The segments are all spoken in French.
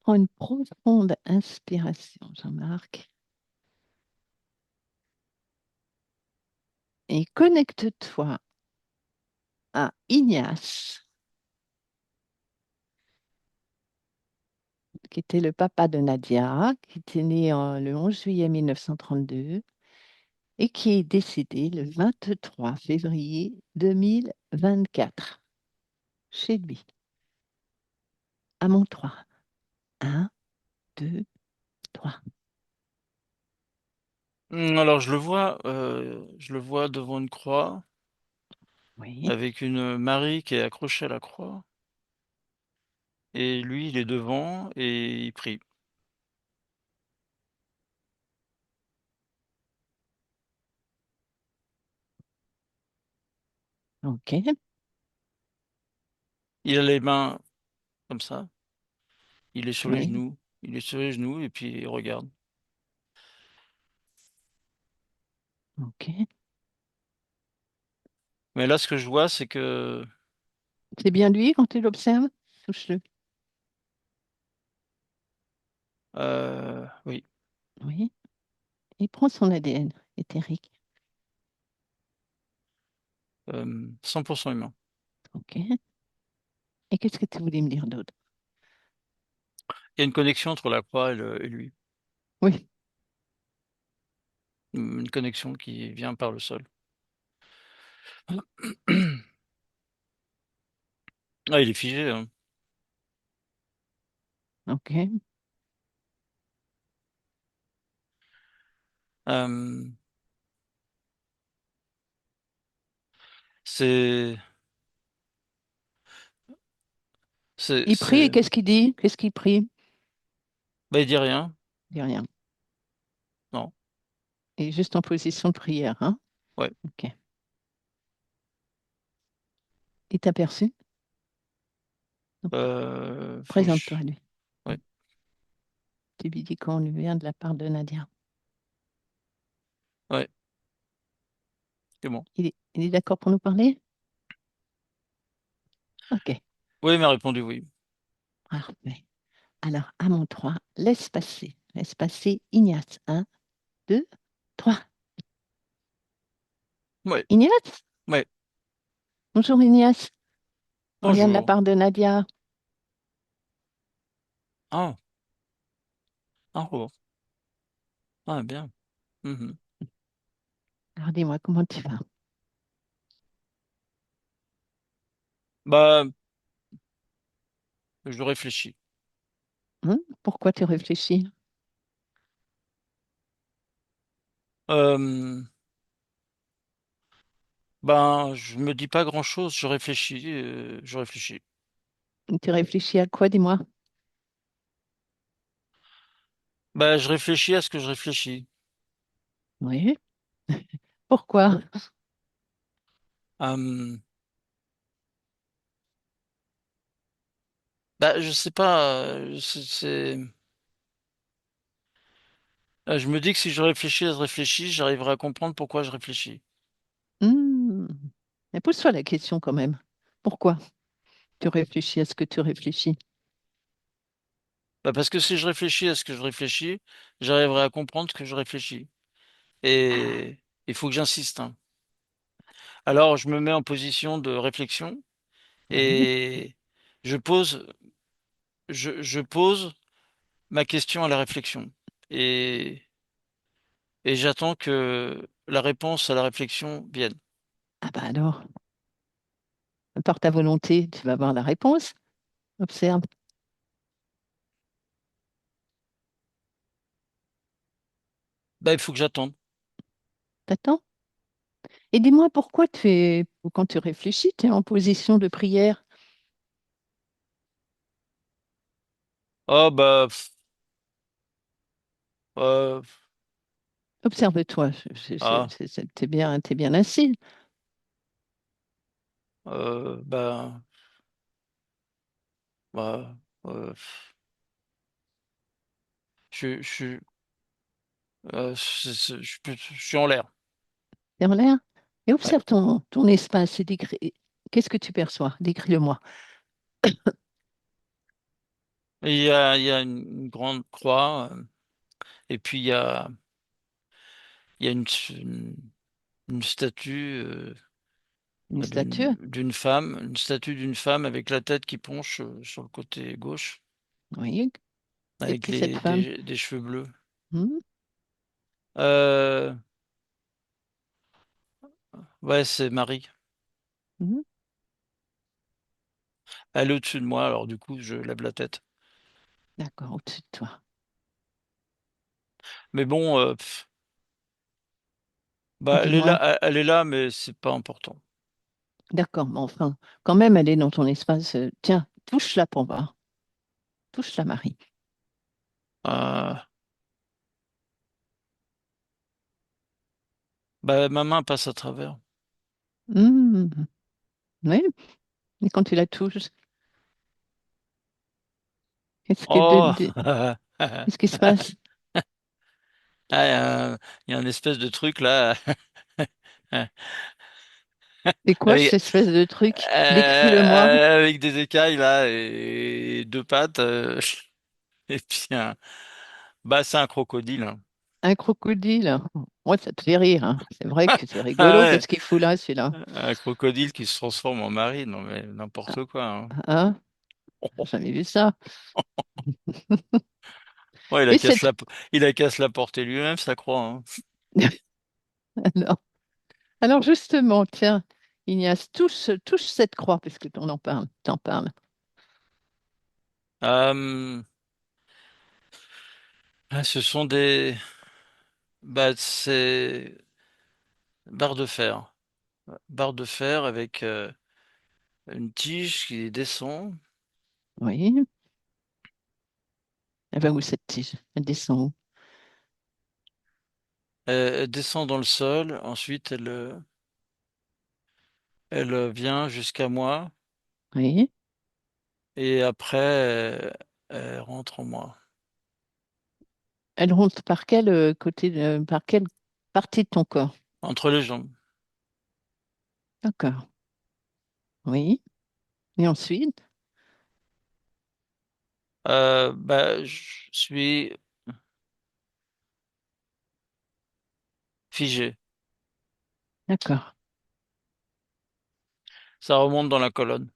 Prends une profonde inspiration, Jean-Marc, et connecte-toi à Ignace, qui était le papa de Nadia, qui était né le 11 juillet 1932 et qui est décédé le 23 février 2024 chez lui, à Montreuil. Un, deux, trois. Alors je le vois devant une croix Oui, avec une Marie qui est accrochée à la croix et lui, il est devant et il prie. ok, Il a les mains comme ça, il est sur les oui, genoux, il est sur les genoux et puis il regarde. ok. Mais là, ce que je vois, c'est que, C'est bien lui quand tu l'observes? Touche-le. oui, Oui, il prend son ADN éthérique. 100% humain. Ok. Et qu'est-ce que tu voulais me dire d'autre? Il y a une connexion entre la croix et lui, Oui, une connexion qui vient par le sol. Ah, il est figé, hein. ok. Hem, c'est Il prie et c'est qu'est-ce qu'il dit? Qu'est-ce qu'il prie? bah, il dit rien, Il dit rien. non, Il est juste en position de prière, hein? ouais, Ok. Il t'a aperçu? Non. faut que Présente-toi je à lui. ouais, Tu lui dis qu'on lui vient de la part de Nadia. ouais, c'est bon. Il est d'accord pour nous parler? Ok. Oui, il m'a répondu oui. Parfait. Alors, à mon 3, laisse passer. Laisse passer Ignace. Un, deux, trois. Ouais, Ignace? ouais, Bonjour Ignace. On vient de la bonjour. part de Nadia. Ah, ah oh, ah bien. Mmh. Alors dis-moi, comment tu vas? Bah, je réfléchis. Pourquoi tu réfléchis? Hem, ben, je me dis pas grand-chose, je réfléchis. Tu réfléchis à quoi, dis-moi? Bah, je réfléchis à ce que je réfléchis. Oui. Pourquoi? Hem, bah, je sais pas, je me dis que si je réfléchis à ce réfléchis, j'arriverai à comprendre pourquoi je réfléchis. Hmm. Mais pose-toi la question quand même. Pourquoi tu réfléchis à ce que tu réfléchis? Bah, parce que si je réfléchis à ce que je réfléchis, j'arriverai à comprendre ce que je réfléchis Ah, et il faut que j'insiste, hein. Alors je me mets en position de réflexion oui. et je pose je pose ma question à la réflexion et et j'attends que la réponse à la réflexion vienne. Ah bah alors, par ta volonté, tu vas avoir la réponse. Observe. Bah, il faut que j'attende. T'attends. Et dis-moi pourquoi quand tu réfléchis, tu es en position de prière. Ah bah, heu, Observe-toi. ah, T'es bien assis. bah, bah, heu, je je suis en l'air. T'es en l'air. Et Ouais. observe ton espace et décris. Qu'est-ce que tu perçois? Décris-le-moi. Et il y a une grande croix, et puis il y a une statue Une statue? d'une femme, une statue d'une femme avec la tête qui penche sur le côté gauche, Oui. C'est avec qui cette femme? des cheveux bleus. Hmm, Euh, ouais, c'est Marie. hmm. Elle est au-dessus de moi, alors du coup, je lève la tête. D'accord, au-dessus de toi. Mais bon, bah, Dis-moi. elle est là, mais c'est pas important. D'accord, mais enfin, quand même, elle est dans ton espace. Tiens, touche-la pour voir. Touche-la, Marie. Euh, bah, ma main passe à travers. Hmm, oui, et quand tu la touches, qu'est-ce que Oh! qu'est-ce qui se passe? Ah, il y a un espèce de truc là. C'est quoi Avec, cette espèce de truc? Décris-le-moi. avec des écailles là et deux pattes. Et puis bah c'est un crocodile, hein. Un crocodile. Moi, ça te fait rire, hein. C'est vrai que c'est Ah rigolo. ouais, Qu'est-ce qu'il fout là, celui-là? un crocodile qui se transforme en marine, non mais n'importe quoi, hein. Hein? J'ai jamais vu ça. Ouais, Et cette... il a qu'à se la porter lui-même, ça croit, hein. Alors, alors justement, tiens, Ignace, touche cette croix, puisque tu en parles. T'en parles. Euh, Ce sont bah c'est barres de fer, barres de fer avec une tige qui descend. Oui. Elle va où cette tige? Elle descend où? Elle descend dans le sol, ensuite elle vient jusqu'à moi Oui. et après elle rentre en moi. Elle monte par quel côté, par quelle partie de ton corps? Entre les jambes. D'accord. Oui. Et ensuite, Bah, je suis figé. d'accord. Ça remonte dans la colonne.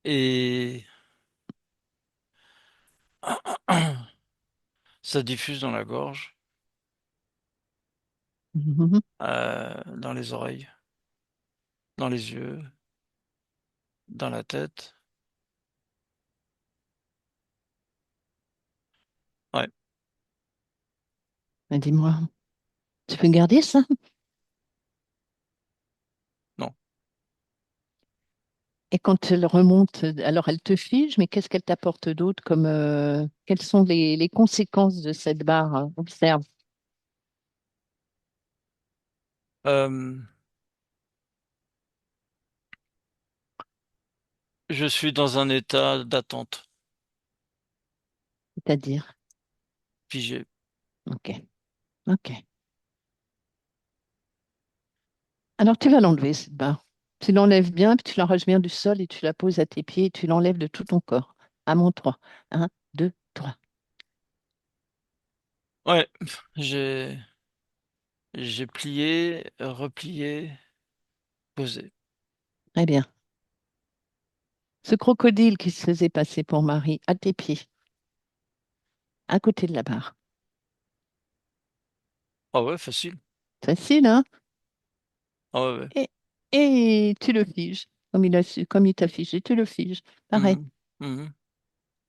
Et ça diffuse dans la gorge, Mhm. dans les oreilles, dans les yeux, dans la tête. Ouais, Ben, dis-moi, tu peux garder ça? non. Et quand elle remonte, alors elle te fige, mais qu'est-ce qu'elle t'apporte d'autre comme quelles sont les conséquences de cette barre? Observe, Euh, je suis dans un état d'attente, c'est-à-dire. figé. Ok, ok. Alors tu vas l'enlever, cette barre. Tu l'enlèves bien, puis tu l'arraches bien du sol et tu la poses à tes pieds et tu l'enlèves de tout ton corps. À mon 3. Un, 2, 3. Ouais, j'ai j'ai plié, replié, posé. Très bien. Ce crocodile qui se faisait passer pour Marie, à tes pieds, à côté de la barre. Ah ouais, facile. Facile, hein? Ah ouais, ouais. Et, et tu le figes, comme il t'a figé, tu le figes. Pareil. Mhm, mhm.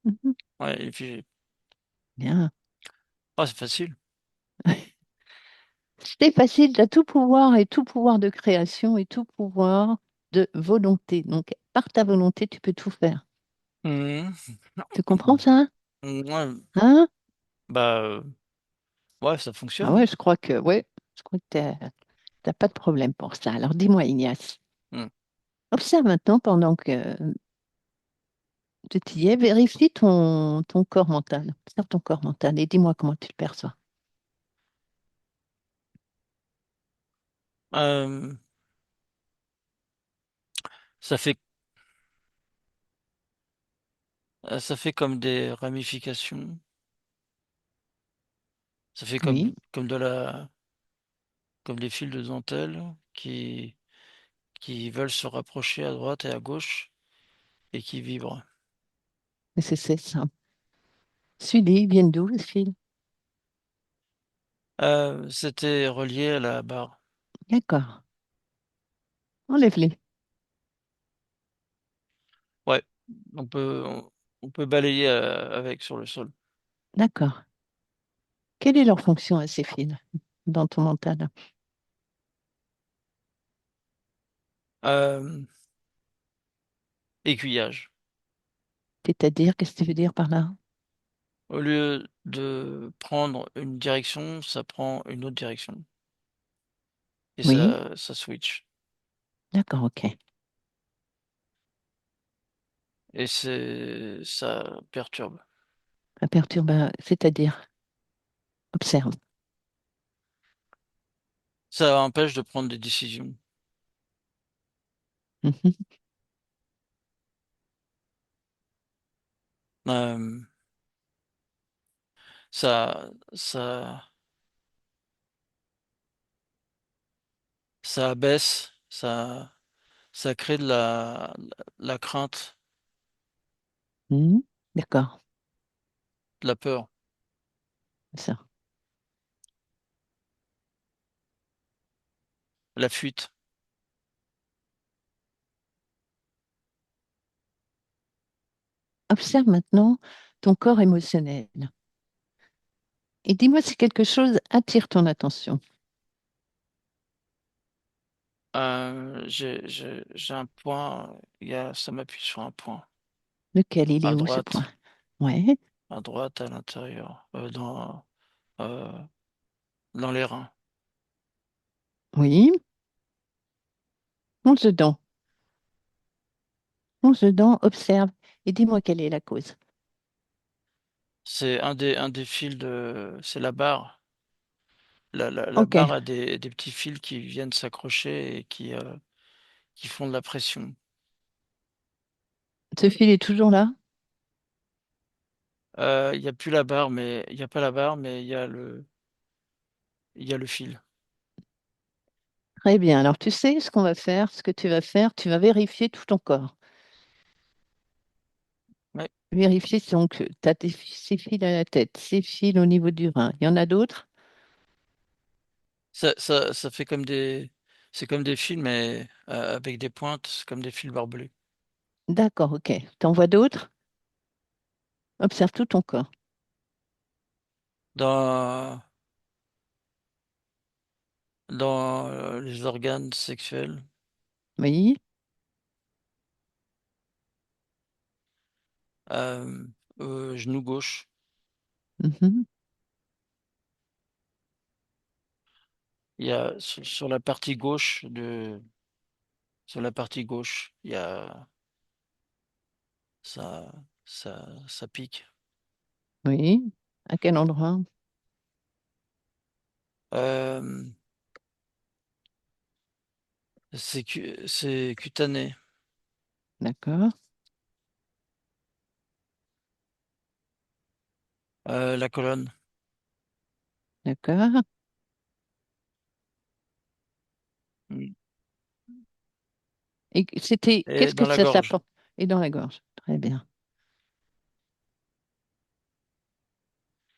Mhm. Ouais, il est figé. Bien. Ah, c'est facile. C'est facile, tu as tout pouvoir et tout pouvoir de création et tout pouvoir de volonté. Donc, par ta volonté, tu peux tout faire. Mhm. Tu comprends ça? Ouais, Hein? bah, ouais, ça Ah fonctionne, hein. ouais, je crois que t'as pas de problème pour ça. Alors, dis-moi, Ignace, Mhm. observe maintenant pendant que tu t'y es, vérifie ton corps mental. Observe ton corps mental et dis-moi comment tu le perçois. Euh, Ça fait Ça fait comme des ramifications. Ça fait Oui, comme comme des fils de dentelle qui veulent se rapprocher à droite et à gauche et qui vibrent. mais c'est ça. Celui-là, il vient d'où, le fil? C'était relié à la barre. D'accord. Enlève-les. Ouais, on peut balayer avec sur le sol. D'accord. Quelle est leur fonction à ces fils dans ton mental? Euh, Aiguillage. C'est-à-dire, qu'est-ce que tu veux dire par là? Au lieu de prendre une direction, ça prend une autre direction. Et Oui, ça switch. d'accord, ok. Et ça perturbe. Ça perturbe, c'est-à-dire, observe. Ça empêche de prendre des décisions. Mhm. Euh, ça, ça abaisse, ça crée de la crainte, Mhm. D'accord, de la peur, c'est ça. la fuite. Observe maintenant ton corps émotionnel. Et dis-moi si quelque chose attire ton attention. J'ai un point, ça m'appuie sur un point. Lequel, il est où ce point? Ouais, À droite, à l'intérieur, euh, dans les reins. oui. Plonge dedans. Plonge dedans, observe et dis-moi quelle est la cause. C'est un des fils c'est la barre. La Ok, barre a des petits fils qui viennent s'accrocher et qui font de la pression. ce fil est toujours là? Il n'y a plus la barre, mais il n'y a pas la barre, mais il y a le fil. Très bien. Alors tu sais ce qu'on va faire, ce que tu vas faire, tu vas vérifier tout ton corps. Ouais. Vérifier donc, tu as ces fils à la tête, ces fils au niveau du rein. Il y en a d'autres? Ça fait comme c'est comme des fils, mais avec des pointes, c'est comme des fils barbelés. D'accord, ok. T'en vois d'autres? Observe tout ton corps. Dans, dans les organes sexuels, Oui. euh, genou gauche, Mhm. il y a sur la partie gauche sur la partie gauche, il y a ça, ça pique. Oui. À quel endroit? Euh, c'est cutané. D'accord, La colonne. d'accord. Mm. Et c'était, Et qu'est-ce que dans la ça gorge. t'apporte? Et dans la gorge. Très bien.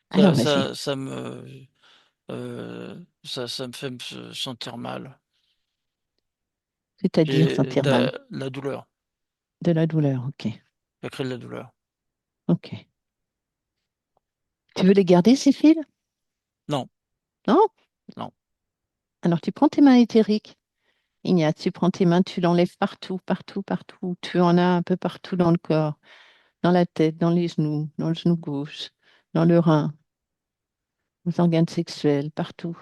Alors, vas-y. Ça me fait me sentir mal. C'est-à-dire J'ai sentir mal. la douleur. De la douleur, ok. Ça crée de la douleur. Ok. Tu veux les garder, ces fils? Non, Non? non. Alors, tu prends tes mains éthériques. Ignace, tu prends tes mains, tu l'enlèves partout, partout, partout. Tu en as un peu partout dans le corps, dans la tête, dans les genoux, dans le genou gauche, dans le rein, aux organes sexuels, partout.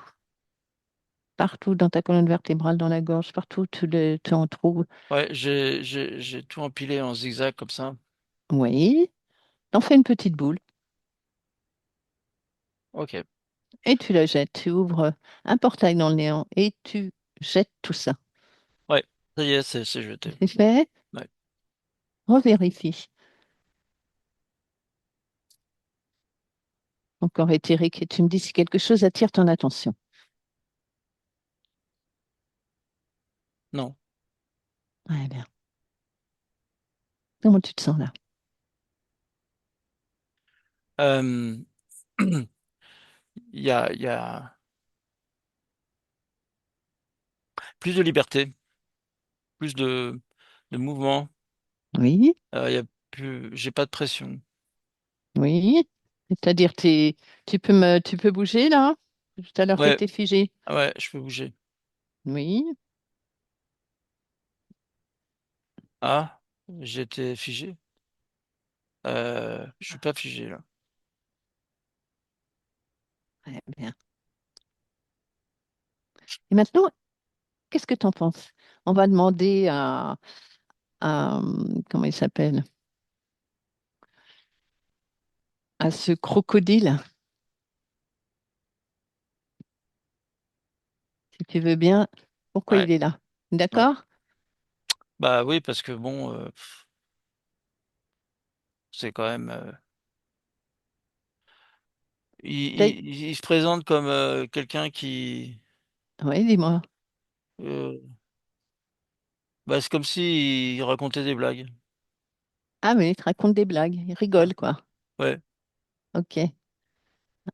Partout dans ta colonne vertébrale, dans la gorge, partout tu en trouves. Ouais, j'ai tout empilé en zigzag comme ça. Oui. T'en fais une petite boule Ok. et tu la jettes. Tu ouvres un portail dans le néant et tu jettes tout ça. Ouais, ça y est, c'est jeté. C'est fait? Ouais. Revérifie. ton corps éthérique et tu me dis si quelque chose attire ton attention. Non. Ouais, bien. Comment tu te sens là? Euh, il y a plus de liberté, plus de mouvement. Oui, Il y a plus, j'ai pas de pression. oui. C'est-à-dire, tu peux bouger là? Tout à l'heure, tu Ouais, étais figé. ouais, je peux bouger. Oui. Ah, j'étais figé. Je suis pas figé là. Ouais, bien. Et maintenant, qu'est-ce que tu en penses? On va demander comment il s'appelle? À ce crocodile, si tu veux bien, pourquoi Ouais, il est là? ouais. D'accord? Bah oui, parce que bon, c'est quand même. T'as- Il se présente comme quelqu'un qui. Oui, dis-moi. euh, Bah, c'est comme si il racontait des blagues. Ah, mais il te raconte des blagues, il Ouais. rigole, quoi. Ouais. Ok.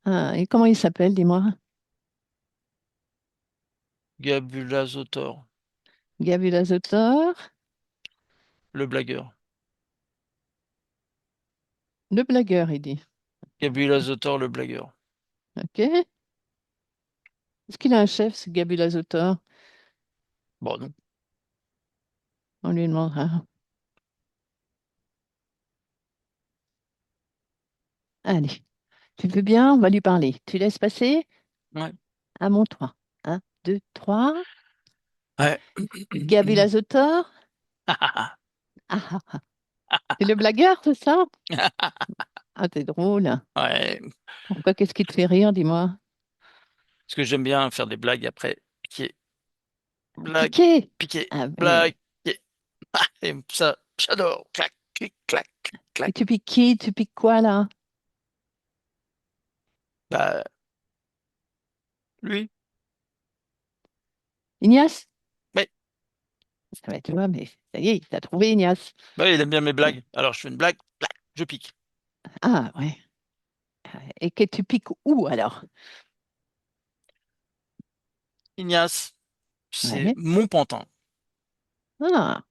Ah, et comment il s'appelle, dis-moi? Gabulazotor, Gabulazotor, le blagueur. le blagueur, il dit. Gabulazotor, le blagueur. Ok. Est-ce qu'il a un chef, ce Gabulazotor? Bon, non. On lui demandera. Allez, tu veux bien? On va lui parler. Tu laisses passer? Ouais. À mon 3. Un, 2, 3. Ouais. Gabulazotor? Ah, ah, ah. C'est le blagueur, c'est ça? Ah, t'es drôle. Ouais. Pourquoi? Qu'est-ce qui te fait rire, dis-moi? Parce que j'aime bien faire des blagues après. Piquer. Blague. Piqué. Piquer. Ah, Blague. ouais. Piquer. Et ça, j'adore. Clac, clic, clac, clic, Et clac. tu piques qui? Tu piques quoi, là? Bah, lui. Ignace? Ouais. Ah, bah, tu vois, mais ça y est, il t'a trouvé, Ignace. Bah, il aime bien mes blagues. Alors, je fais une blague. Clac, je pique. Ah, ouais. Et que tu piques où, alors? Ignace, c'est Ouais. mon pantin. Ah,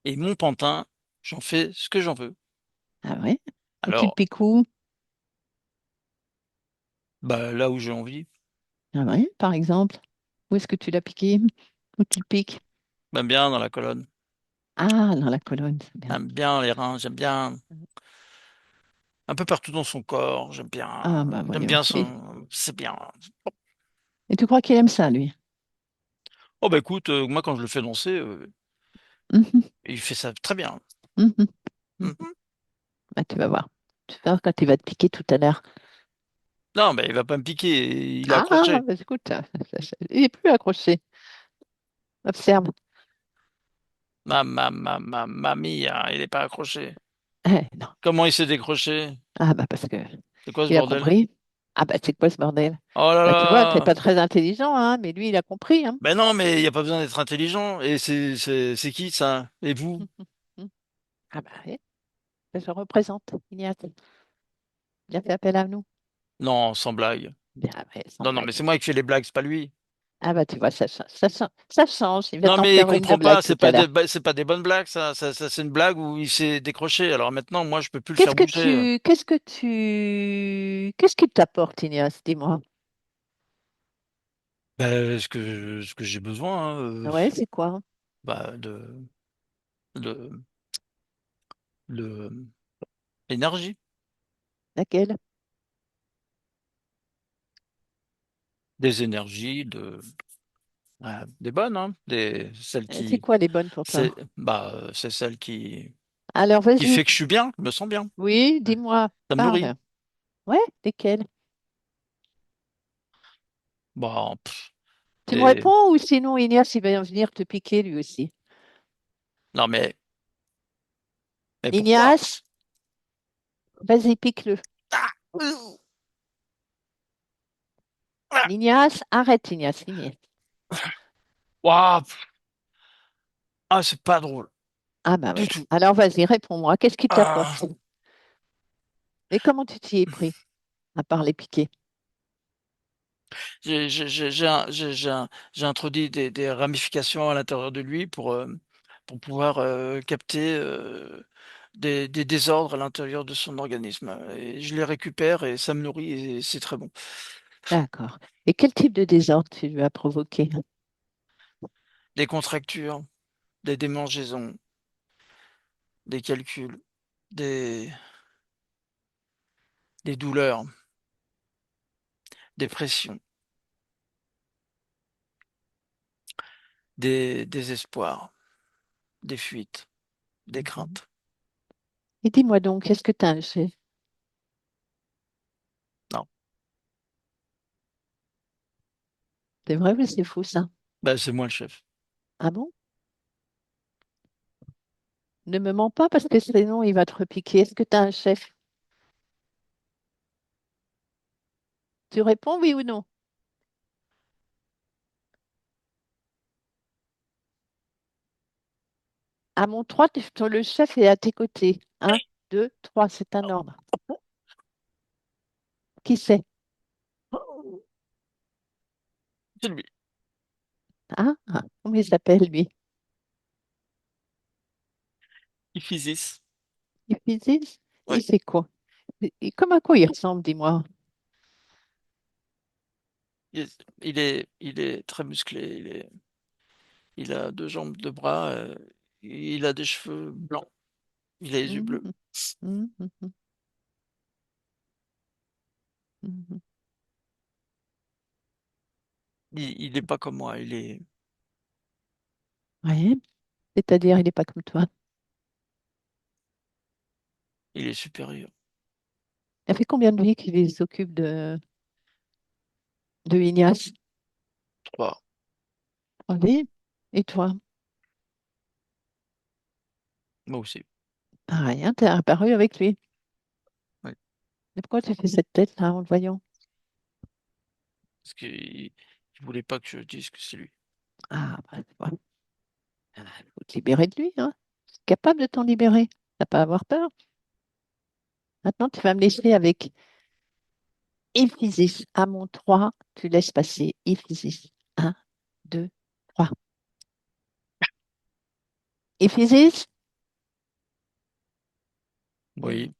Et mon pantin, j'en fais ce que j'en veux. ah ouais. Et tu le Alors, piques où? bah, là où j'ai envie. Ah ouais, par exemple. Où est-ce que tu l'as piqué? Où tu le piques? J'aime bien dans la colonne. Ah, dans la colonne, c'est bien. J'aime bien les reins. J'aime bien un peu partout dans son corps. Ah, bah J'aime voyons. bien son, c'est bien. Et tu crois qu'il aime ça, lui? Oh, bah, écoute, moi, quand je le fais danser, Mhm, il fait ça très bien. mhm, mhm. Mhm. Bah, tu vas voir. Tu vas voir quand il va te piquer tout à l'heure. Non, mais il va pas me piquer. Il est Ah, accroché. bah, écoute, il est plus accroché. Observe. Mamie, hein, il est pas accroché. Non. Comment il s'est décroché? Ah, bah parce que C'est quoi ce il a bordel? compris. Ah, bah c'est quoi ce bordel? Oh là Bah, tu vois, t'es là! pas très intelligent, hein, mais lui, il a compris, hein. Ben non, mais il n'y a pas besoin d'être intelligent. Et c'est qui ça? Et vous? Ah, bah oui, je représente. Il a fait appel à nous. Non, sans blague. Bien, ouais, sans Non, non, mais blague. c'est moi qui fais les blagues, c'est pas lui. Ah, bah tu vois, ça change. Il va Non, t'en mais il faire une de comprend blague pas, tout à l'heure. c'est pas des bonnes blagues, c'est une blague où il s'est décroché. Alors maintenant, moi, je peux plus le faire bouger. Qu'est-ce qu'il t'apporte, Ignace? Dis-moi. Ben, ce que j'ai besoin, hein, Ouais, c'est quoi? bah, de, de l'énergie, Laquelle? des énergies, des bonnes, hein, C'est quoi les bonnes pour toi? c'est celle Alors, qui vas-y. fait que je suis bien, je me sens bien. Oui, Ouais. dis-moi. Ça me nourrit. Parle. Ouais, lesquelles? Bon, Tu me et, réponds ou sinon Ignace, il va venir te piquer lui aussi. non, mais pourquoi? Ignace, vas-y, pique-le. Ah, ouh. Ignace, arrête, Ignace, Ignace. Waouh! Ah, c'est pas drôle. Ah bah Du ouais. tout. Alors vas-y, réponds-moi. Qu'est-ce qui t'apporte? Ah. Et comment tu t'y es pris, à part les piquets? J'ai introduit des ramifications à l'intérieur de lui pour pouvoir capter des désordres à l'intérieur de son organisme. Et je les récupère et ça me nourrit et c'est très bon. D'accord. Et quel type de désordre tu lui as provoqué? Des contractures, des démangeaisons, des calculs, des, des douleurs, des pressions, des désespoirs, des fuites, des Mhm. craintes. Et dis-moi donc, qu'est-ce que tu as un chef? Non, C'est vrai ou c'est faux ça? bah, c'est moi le chef. Ah bon? Ne me mens pas parce que sinon il va te repiquer. Est-ce que tu as un chef? Tu réponds oui ou non? À mon 3, le chef est à tes côtés. Un, 2, 3, c'est un ordre. Qui c'est? C'est lui. Ah, comment il s'appelle lui? Iphysis. Iphysis? Oui, Il fait quoi? Et comme à quoi il ressemble, dis-moi? il il est très musclé. Il a 2 jambes, 2 bras, il a des cheveux blancs, il a les yeux bleus. Mhm, mhm, mhm, mhm. Il est pas comme moi, Ouais, c'est-à-dire il n'est pas comme toi. il est supérieur. Ça fait combien de vie qu'il s'occupe de Ignace? 3. Oui. Et toi? Moi aussi. Ah, rien, t'es apparu avec lui. Oui, Mais pourquoi tu fais cette tête-là en le voyant? parce qu'il voulait pas que je dise que c'est lui. Ah, bah, tu vois. Ah, faut te libérer de lui, hein. Tu es capable de t'en libérer. T'as pas à avoir peur. Maintenant, tu vas me laisser avec Éphysis. À mon 3, tu laisses passer Éphysis. Un, 2, 3. Éphysis? Hmm. Oui,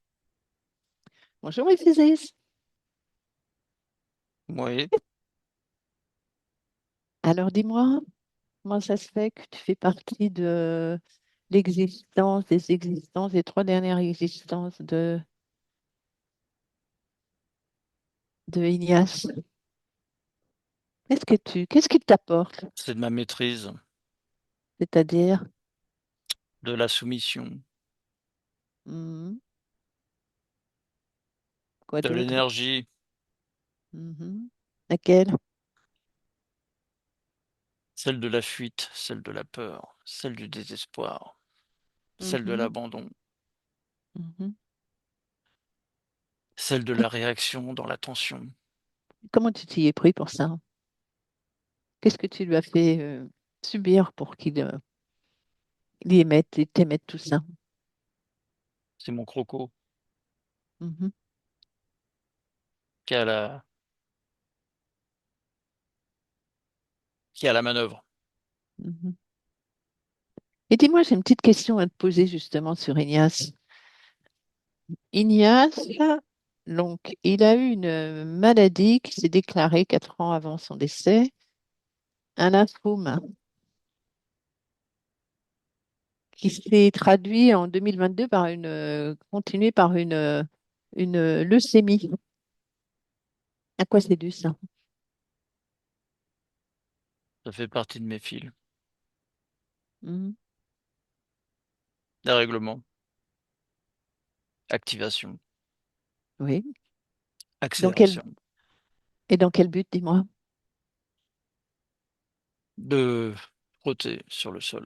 Bonjour, Éphysis. oui, Alors, dis-moi, comment ça se fait que tu fais partie de l'existence, des existences, des trois dernières existences de Ignace? Qu'est-ce qu'il t'apporte? c'est de ma maîtrise, C'est-à-dire, de la soumission, hmm, quoi de d'autre? l'énergie, Mhm. Laquelle? celle de la fuite, celle de la peur, celle du désespoir, celle de Mhm, l'abandon, mhm. celle de Et la réaction dans la tension. comment tu t'y es pris pour ça? Qu'est-ce que tu lui as fait subir pour qu'il il émette et t'émette tout ça? C'est mon croco Mhm, qui a qui a la manœuvre. mhm. Et dis-moi, j'ai une petite question à te poser justement sur Ignace. Ignace, donc, il a eu une maladie qui s'est déclarée 4 ans avant son décès, un lymphome qui s'est traduit en 2022 par continué par une leucémie. À quoi c'est dû ça? Ça fait partie de mes fils. Mhm. Dérèglement, activation, Oui. Dans quel, accélération. et dans quel but, dis-moi? De frotter sur le sol,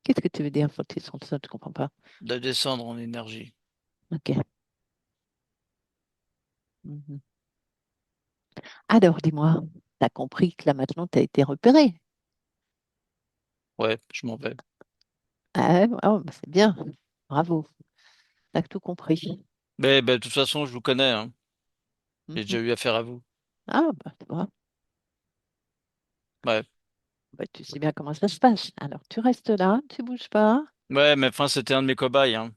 Qu'est-ce que tu veux dire, frotter sur le sol? Je ne comprends pas. de descendre en énergie. Ok. Mhm. Alors, dis-moi, t'as compris que là maintenant, t'as été repéré. Ouais, je m'en vais. Ah, ouais, oh, bah, c'est bien. Bravo. T'as tout compris. Mais ben, de toute façon, je vous connais, hein. J'ai Mhm. déjà eu affaire à vous. Ah, bah, tu vois, Ouais. bah, tu sais bien comment ça se passe. Alors, tu restes là, tu bouges pas. Ouais, mais enfin, c'était un de mes cobayes, hein.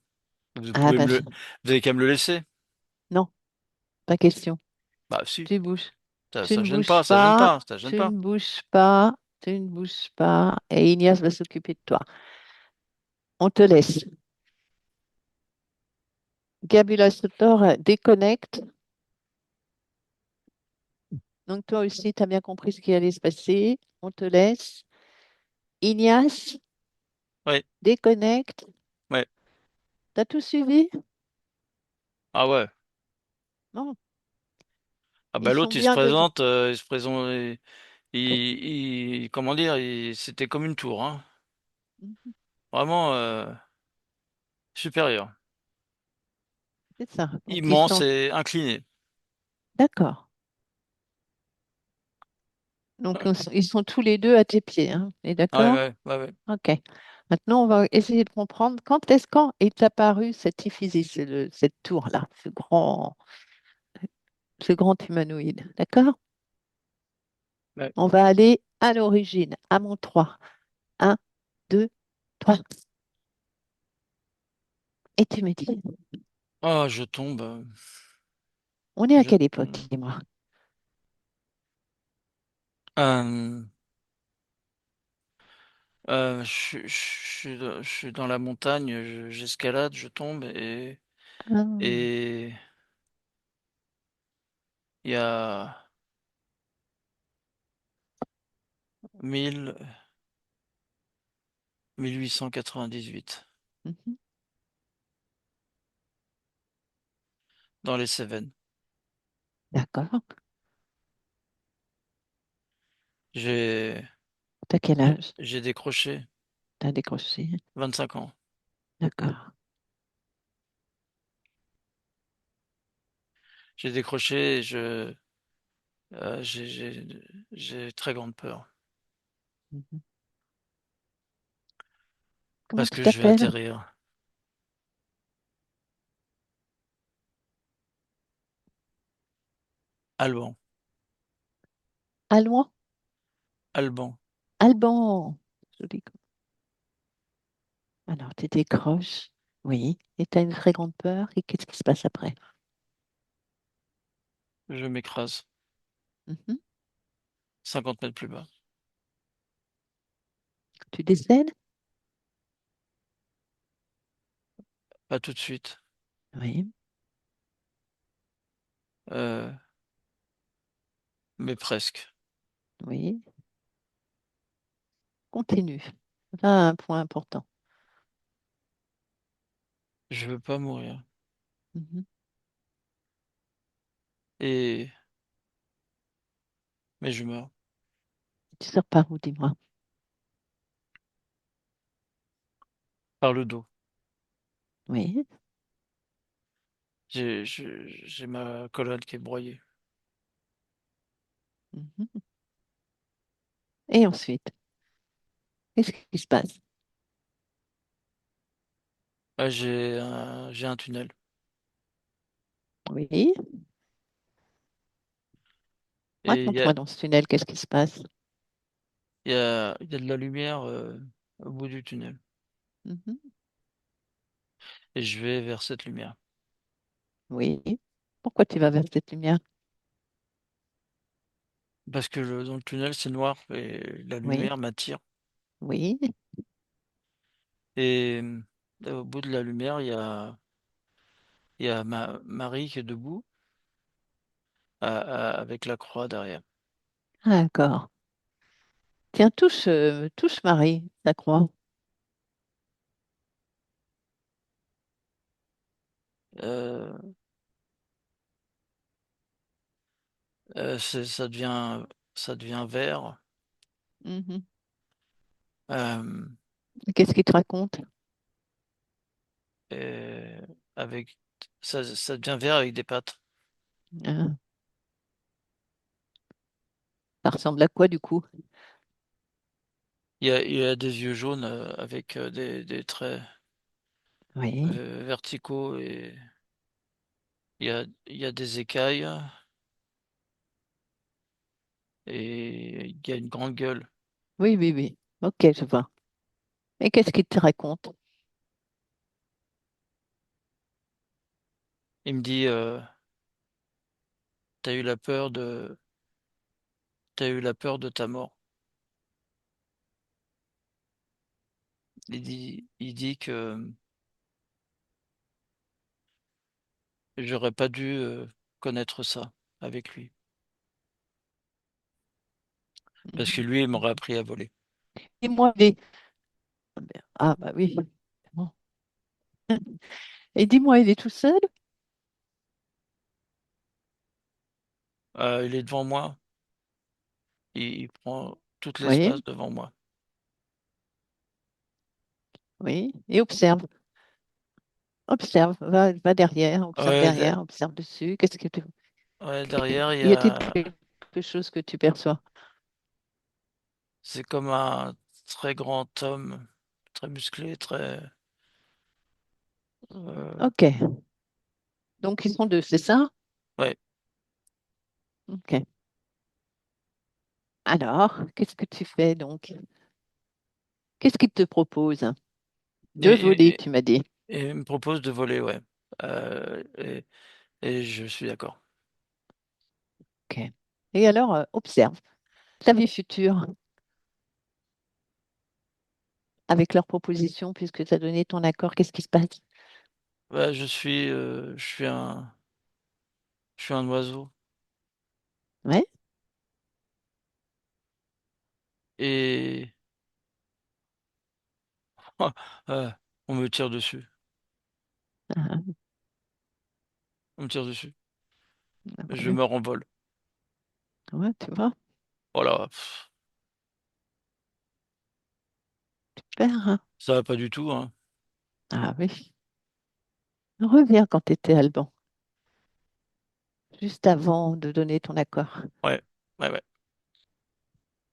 Vous Ah, pouvez bah, vous avez qu'à me le laisser. non, pas question. Bah, si. Tu bouges. Tu Ça ne gêne pas, bouges ça gêne pas, pas, ça gêne tu pas. ne bouges pas, tu ne bouges pas. Et Ignace va s'occuper de toi. On te laisse. Gabula Sotor déconnecte. Donc, toi aussi, tu as bien compris ce qui allait se passer. On te laisse. Ignace Ouais, déconnecte. ouais. T'as tout suivi? Ah ouais. Non, Ah ils bah sont l'autre, il se bien dedans. présente, il se présente, comment dire, c'était comme une tour, hein. Mhm. Vraiment, supérieur. C'est ça. Donc, ils Immense sont et incliné. d'accord. Donc, Ouais, ils sont tous les deux à tes pieds, hein. Et ouais, d'accord? ouais, ouais, ouais. OK. Maintenant, on va essayer de comprendre quand est apparu cette éphésis, cette tour-là, ce grand humanoïde. D'accord? Ouais. On va aller à l'origine, à mon 3. Un, 2, 3. Et tu me dis, Oh, je tombe, on est à je quelle époque, tombe. dis-moi? Euh, je suis dans la montagne, j'escalade, je tombe Ah, et il y a 1000, 1898 mhm. dans les Cévennes. D'accord. J'ai, T'as quel âge? j'ai décroché T'as décroché. 25 ans. D'accord. J'ai décroché et euh, j'ai, j'ai, j'ai très grande peur Mhm. Comment parce tu que je vais t'appelles? atterrir. Alban, Alban? Alban. Alban. Joli. Alors, tu décroches. Oui. Et tu as une très grande peur. Et qu'est-ce qui se passe après? Je m'écrase Mhm. 50 mètres plus bas. Tu décèdes? Pas tout de suite, Oui. euh, mais presque. Oui. Continue. Là, un point important. Je veux pas mourir. Mhm. Et mais je meurs Tu sors par où, dis-moi? par le dos. Oui. J'ai ma colonne qui est broyée. Mhm. Et ensuite, qu'est-ce qui se passe? Ah, j'ai un tunnel Oui. et Raconte-moi dans ce tunnel, qu'est-ce qui se passe? il y a de la lumière au bout du tunnel Mhm. et je vais vers cette lumière Oui. Pourquoi tu vas vers cette lumière? parce que dans le tunnel c'est noir et la Oui. lumière m'attire Oui. et au bout de la lumière il y a Marie qui est debout avec la croix derrière. Ah, d'accord. Tiens, touche Marie, la croix. Euh, ça devient vert Mhm. euh, Qu'est-ce qu'il te raconte? et avec ça devient vert avec des pattes. Ah. Ça ressemble à quoi du coup? Il y a des yeux jaunes avec des traits Oui, verticaux et il y a des écailles et il y a une grande gueule. oui, oui, oui. Ok, je vois. Et qu'est-ce qu'il te raconte? Il me dit, t'as eu la peur t'as eu la peur de ta mort. Il dit que j'aurais pas dû connaître ça avec lui. Parce que Mhm. lui, il m'aurait appris à voler. Dis-moi, ah bah oui. Bon. Et dis-moi, il est tout seul? Il est devant moi, il prend tout Oui, l'espace devant moi. oui. Et observe, observe, va derrière, observe Ouais, derrière, observe dessus. Qu'est-ce que tu... ouais, derrière, Y a-t-il quelque chose que tu perçois? c'est comme un très grand homme, très musclé, très, euh, Ok. Donc ils sont deux, c'est ça? ouais. Ok. Alors, qu'est-ce que tu fais donc? Qu'est-ce qu'il te propose? Et, De voler, et- tu m'as dit. et il me propose de voler, ouais. Et je suis d'accord. Ok. Et alors, observe ta vie future avec leur proposition, puisque tu as donné ton accord, qu'est-ce qui se passe? Ouais, je suis un oiseau. Ouais? Et euh, on me tire dessus. Ah, On me tire dessus. ah, Je ouais, me renvole. ouais, tu vois, Voilà. super, hein. Ça va pas du tout, hein. Ah oui. Reviens quand tu étais Alban, juste avant de donner ton accord. Ouais, ouais, ouais.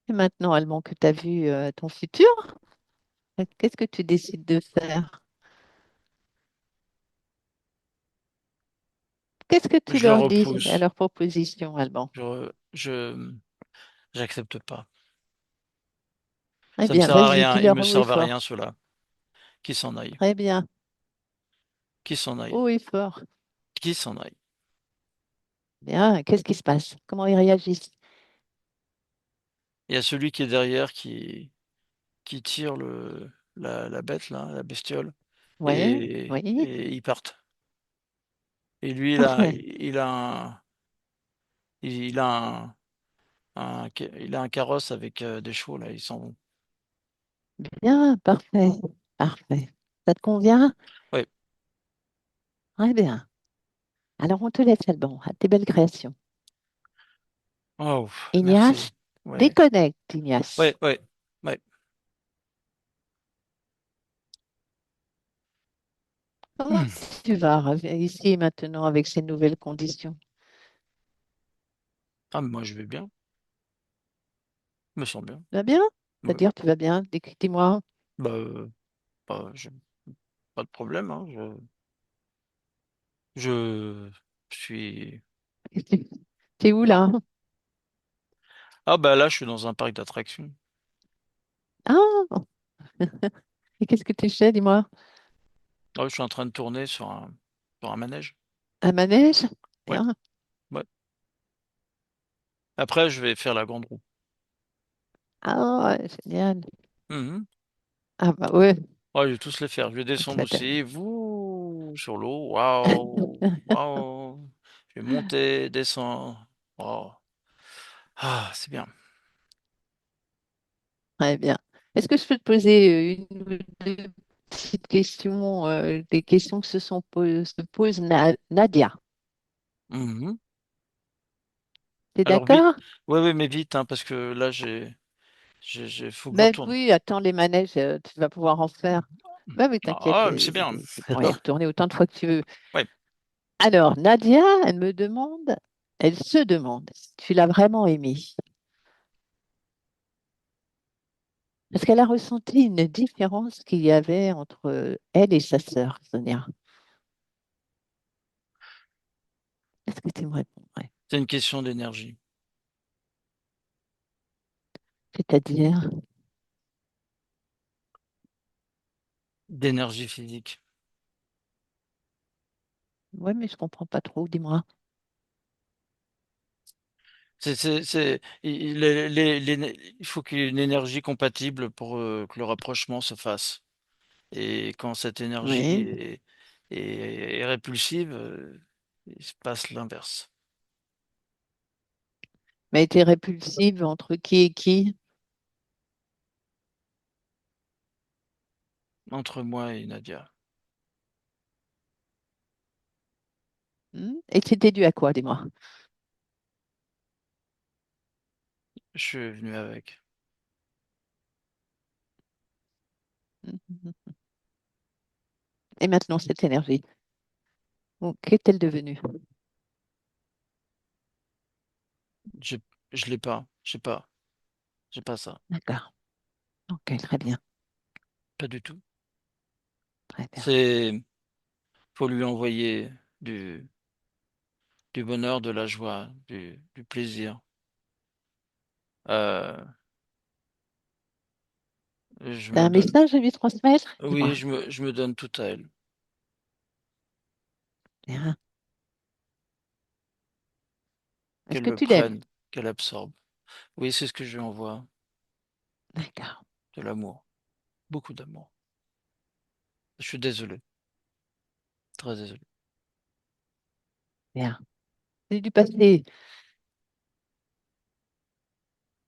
Et maintenant, Alban, que tu as vu ton futur, qu'est-ce que tu décides de faire? Qu'est-ce que tu Je le leur dis à repousse. leur proposition, Alban? J'accepte pas. Eh Ça me bien, sert à vas-y, rien. Ils me dis-leur haut et servent à rien, fort. ceux-là. Qui s'en aillent. Très bien, Qui s'en aillent. haut et fort. Qui s'en aillent. Bien, qu'est-ce qui se passe? Comment ils réagissent? Il y a celui qui est derrière qui tire la bête, là, la bestiole, Oui, oui, et ils partent. Et lui, parfait. il a il a un carrosse avec des chevaux, là, ils s'en vont. Bien, parfait, parfait. Ça te convient? Ouais. Très bien. Alors, on te laisse, Alban, à tes belles créations. Oh, Ignace, merci. Ouais. déconnecte, Ignace. Ouais, ouais, ouais. Comment Hmm. tu vas ici et maintenant avec ces nouvelles conditions? Ah, mais moi, je vais bien. Je me sens bien. Tu vas bien? Ouais. C'est-à-dire, tu vas bien? Dis-moi. Bah, j'ai pas de problème, hein. Je suis. T'es où Ah, là? ah, bah là, je suis dans un parc d'attractions. Ah! Et qu'est-ce que tu fais, dis-moi? Ah, je suis en train de tourner sur un manège. Un manège? Ouais, Bien. ouais. Après, je vais faire la grande roue. Ah, génial. Mhm. Ah bah ouais. Ouais, je vais tous les faire. Je vais Tu descendre vas aussi. Vous, sur l'eau. Waouh. Waouh. Je vais monter, descendre. Oh. Ah, c'est bien. Très bien. Est-ce que je peux te poser une ou deux petites questions, des questions que se pose Nadia? Mhm. T'es Alors, vite. d'accord? Ouais, ouais, mais vite, hein, parce que là, faut que je Ben retourne. oui, attends les manèges, tu vas pouvoir en faire. Ben oui, t'inquiète, Ah, mais c'est bien. tu pourras y retourner autant de fois que tu veux. Ouais. Alors, Nadia, elle se demande si tu l'as vraiment aimé. Est-ce qu'elle a ressenti une différence qu'il y avait entre elle et sa sœur, Sonia? Est-ce que tu me répondrais? C'est une question d'énergie, C'est-à-dire, d'énergie physique. oui, mais je comprends pas trop, dis-moi. Il faut qu'il y ait une énergie compatible pour que le rapprochement se fasse. Et quand cette énergie Oui, est répulsive, il se passe l'inverse. mais elle était répulsive entre qui et qui? Entre moi et Nadia, Et c'était dû à quoi, dis-moi? je suis venu avec. Hmm. Et maintenant, cette énergie, qu'est-elle devenue? Je, je l'ai pas, j'ai pas ça, D'accord. Ok, très bien, pas du tout. très bien. C'est, faut lui envoyer du, du bonheur, de la joie, du plaisir. Euh, je T'as me un donne, message à lui transmettre? oui, Dis-moi. je me donne tout à elle, Bien. Est-ce qu'elle que le tu l'aimes? prenne, qu'elle absorbe. Oui, c'est ce que je lui envoie, D'accord. de l'amour, beaucoup d'amour. Je suis désolé, très désolé. Bien. C'est du passé,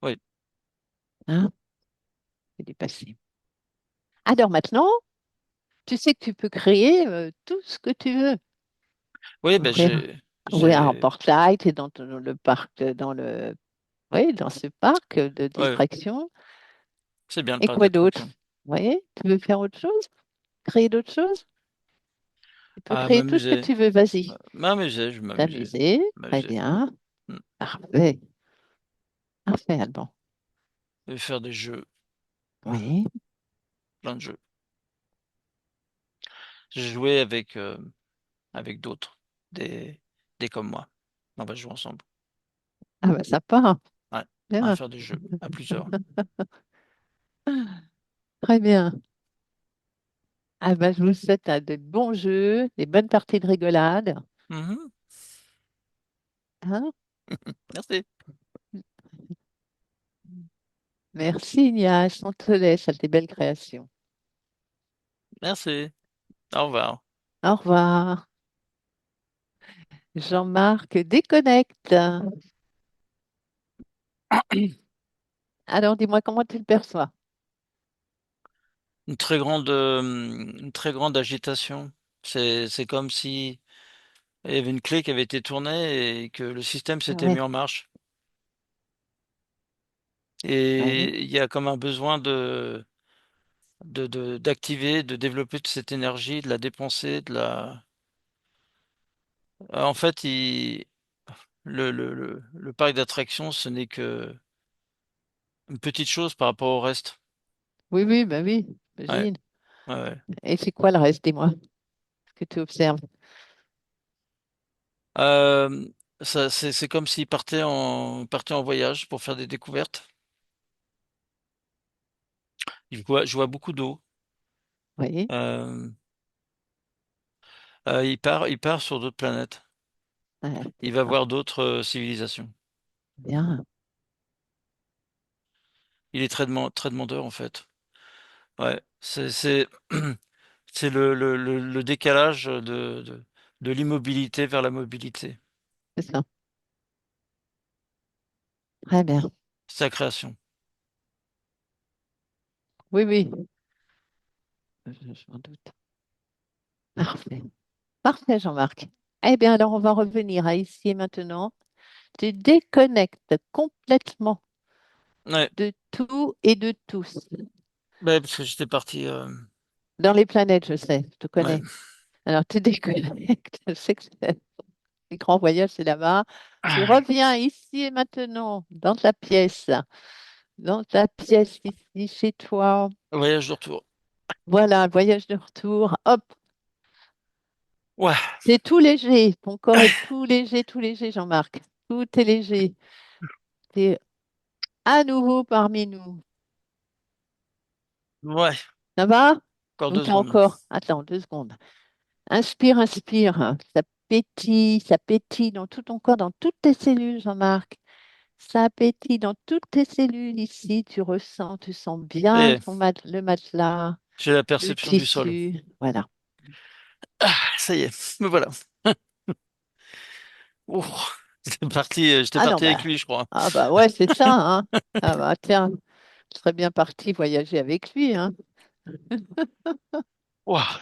Oui, hein? C'est du passé. Alors maintenant, tu sais que tu peux créer tout ce que tu veux. oui, ben Ouvrir, ouvrir un j'ai, portail, tu es dans le parc, oui, dans ce parc de ouais, distraction. c'est bien le Et parc quoi d'autre? d'attraction. Oui, tu veux faire autre chose? Créer d'autres choses? Tu peux À créer tout ce que m'amuser, tu veux, vas-y. m'amuser, je vais m'amuser, T'amuser, très m'amuser. bien. Hmm. Parfait. Parfait, Alban. Et faire des jeux, Oui. plein de jeux. J'ai joué avec d'autres, des, des comme moi. On va jouer ensemble. Ah bah sympa. Ouais, on va Bien. faire des jeux à plusieurs. Très bien. Ah bah, je vous souhaite de bons jeux, des bonnes parties de rigolade. Mhm. Hein. Merci. Merci, Ignace. On te laisse à tes belles créations. Merci. Au revoir. Au revoir. Jean-Marc déconnecte. Alors, dis-moi comment tu le perçois. Une très grande agitation. C'est comme si il y avait une clé qui avait été tournée et que le système s'était mis Oui, en marche. oui. Et il y a comme un besoin d'activer, de développer toute cette énergie, de la dépenser, en fait, le parc d'attractions, ce n'est que une petite chose par rapport au reste. Oui, oui, bah oui, Ouais, j'imagine. ouais, ouais. Et c'est quoi le reste, dis-moi, ce que tu observes? Euh, c'est comme s'il partait en voyage pour faire des découvertes. Je vois beaucoup d'eau. Oui, Euh, il part sur d'autres planètes. ouais, Il va d'accord. voir d'autres civilisations. Bien, Il est très demandeur en fait. Ouais, c'est le décalage de l'immobilité vers la mobilité. c'est ça. Très bien. C'est sa création. Oui, oui, je m'en doute. Parfait. Parfait, Jean-Marc. Eh bien, alors, on va revenir à ici et maintenant. Tu déconnectes complètement Ouais, de tout et de tous. ouais, parce que j'étais parti. Dans les planètes, je sais, je te Ouais. connais. Alors, tu déconnectes. Je sais que les grands voyages, c'est là-bas. Tu reviens ici et maintenant dans ta pièce dans ta pièce ici, chez toi. Voyage de retour. Voilà, voyage de retour. Hop, Ouais, c'est tout léger. Ton corps est tout léger, Jean-Marc. Tout est léger. T'es à nouveau parmi nous. ouais, Ça va? encore Donc, deux t'as secondes. encore. Attends, 2 secondes. Inspire, inspire. Ça pétille dans tout ton corps, dans toutes tes cellules, Jean-Marc. Ça pétille dans toutes tes cellules ici. Tu sens bien Et le matelas, j'ai la le perception du sol. tissu. Voilà. Ah, ça y est, me voilà. Ouh, j'étais Ah non, parti bah, avec lui, je crois. ah bah ouais, c'est ça, hein. Ah bah tiens, je serais bien parti voyager avec lui, hein. Ouah.